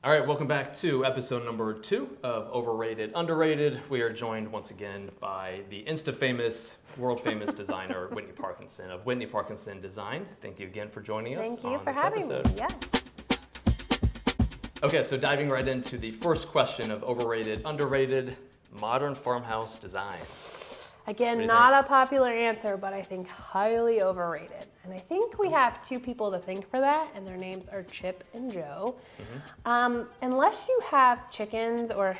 All right, welcome back to episode number 2 of Overrated, Underrated. We are joined once again by the Insta-famous, world-famous designer, Whitney Parkinson of Whitney Parkinson Design. Thank you again for joining us on this episode. Thank you for having me. Yeah. Okay, so diving right into the first question of Overrated, Underrated, modern farmhouse designs. Again, not a popular answer, but I think highly overrated. And I think we have 2 people to thank for that, and their names are Chip and Joe. Unless you have chickens or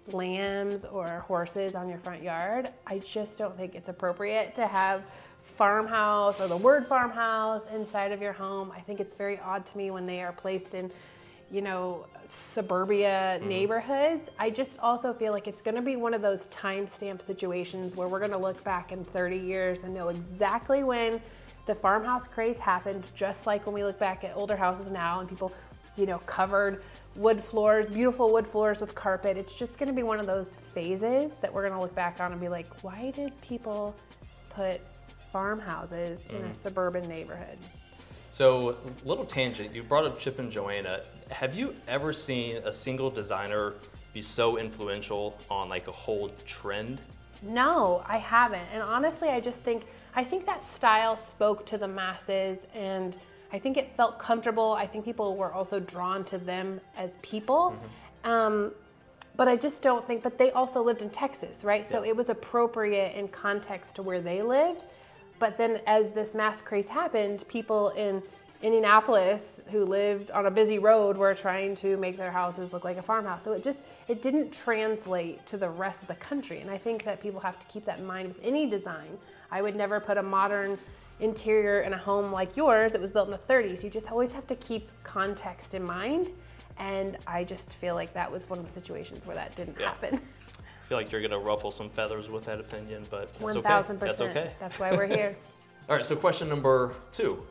lambs or horses on your front yard, I just don't think it's appropriate to have farmhouse or the word farmhouse inside of your home. I think it's very odd to me when they are placed in, suburbia neighborhoods. I just also feel like it's going to be one of those timestamp situations where we're going to look back in 30 years and know exactly when the farmhouse craze happened, just like when we look back at older houses now and people, covered wood floors, beautiful wood floors with carpet. It's just going to be one of those phases that we're going to look back on and be like, why did people put farmhouses in a suburban neighborhood? So, little tangent, you brought up Chip and Joanna. Have you ever seen a single designer be so influential on like a whole trend? No, I haven't. And honestly, I think that style spoke to the masses, and I think it felt comfortable. I think people were also drawn to them as people. But I just don't think, but they also lived in Texas, right? So it was appropriate in context to where they lived. But then as this mass craze happened, people in Indianapolis who lived on a busy road were trying to make their houses look like a farmhouse. So it didn't translate to the rest of the country. And I think that people have to keep that in mind with any design. I would never put a modern interior in a home like yours that was built in the 30s. You just always have to keep context in mind. And I just feel like that was one of the situations where that didn't happen. I feel like you're gonna ruffle some feathers with that opinion, but that's 1000%. okay. That's okay. That's why we're here. All right, so question number 2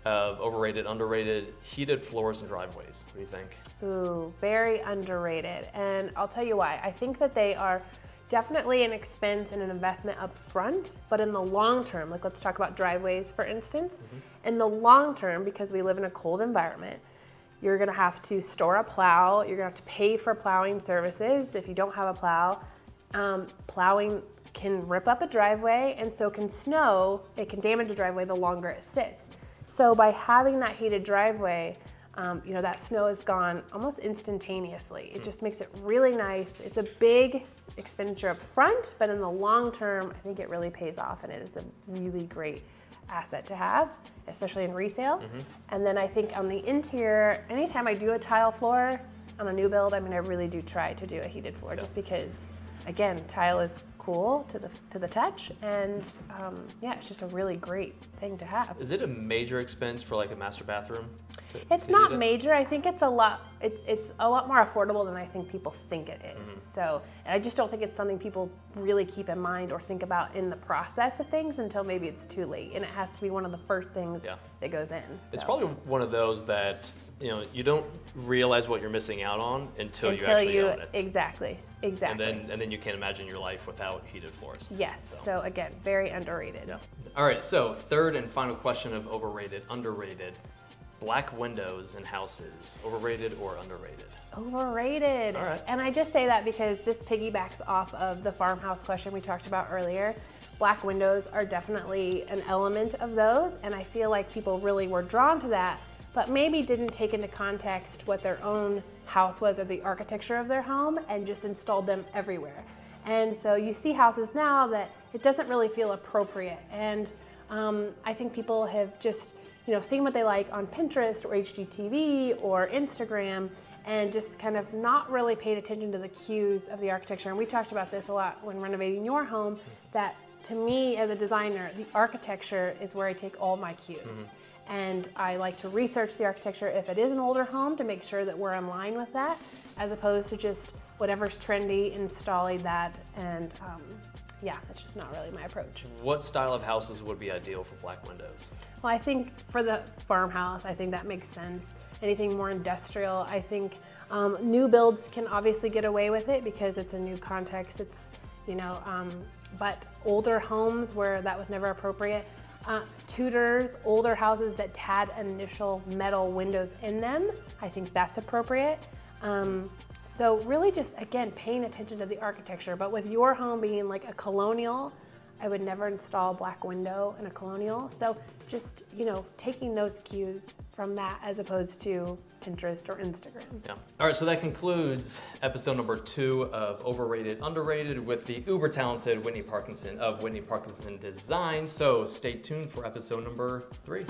of overrated, underrated, heated floors and driveways. What do you think? Ooh, very underrated. And I'll tell you why. I think that they are definitely an expense and an investment up front, but in the long term, like let's talk about driveways, for instance. In the long term, because we live in a cold environment, you're gonna have to store a plow, you're gonna have to pay for plowing services. If you don't have a plow, plowing can rip up a driveway, and so can snow. It can damage a driveway the longer it sits. So by having that heated driveway, that snow is gone almost instantaneously. It just makes it really nice. It's a big expenditure up front, but in the long term, I think it really pays off, and it is a really great asset to have, especially in resale. And then I think on the interior, anytime I do a tile floor on a new build, I really do try to do a heated floor, just because, again, tile is cool to the touch, and it's just a really great thing to have. Is it a major expense for like a master bathroom? It's not major. I think it's a lot more affordable than I think people think it is. So, and I just don't think it's something people really keep in mind or think about in the process of things until maybe it's too late, and it has to be one of the first things that goes in. It's probably one of those that you don't realize what you're missing out on until you actually own it. Exactly. And then you can't imagine your life without heated floors. Yes. So again, very underrated. Yeah. All right. So third and final question of overrated, underrated. Black windows in houses, overrated or underrated? Overrated. All right. And I just say that because this piggybacks off of the farmhouse question we talked about earlier. Black windows are definitely an element of those, and I feel like people really were drawn to that, but maybe didn't take into context what their own house was or the architecture of their home and just installed them everywhere. And so you see houses now that it doesn't really feel appropriate. And I think people have just seen what they like on Pinterest or HGTV or Instagram, and just kind of not really paid attention to the cues of the architecture. And we talked about this a lot when renovating your home, that to me as a designer, the architecture is where I take all my cues. And I like to research the architecture if it is an older home to make sure that we're in line with that, as opposed to just whatever's trendy, installing that. And that's just not really my approach. What style of houses would be ideal for black windows? Well, I think for the farmhouse, I think that makes sense. Anything more industrial, I think new builds can obviously get away with it because it's a new context. It's, but older homes where that was never appropriate, Tudors, older houses that had initial metal windows in them, I think that's appropriate. So really just, again, paying attention to the architecture. But with your home being like a colonial, I would never install a black window in a colonial. So just, taking those cues from that as opposed to Pinterest or Instagram. Yeah. All right, so that concludes episode number 2 of Overrated, Underrated with the uber talented Whitney Parkinson of Whitney Parkinson Design. So stay tuned for episode number 3.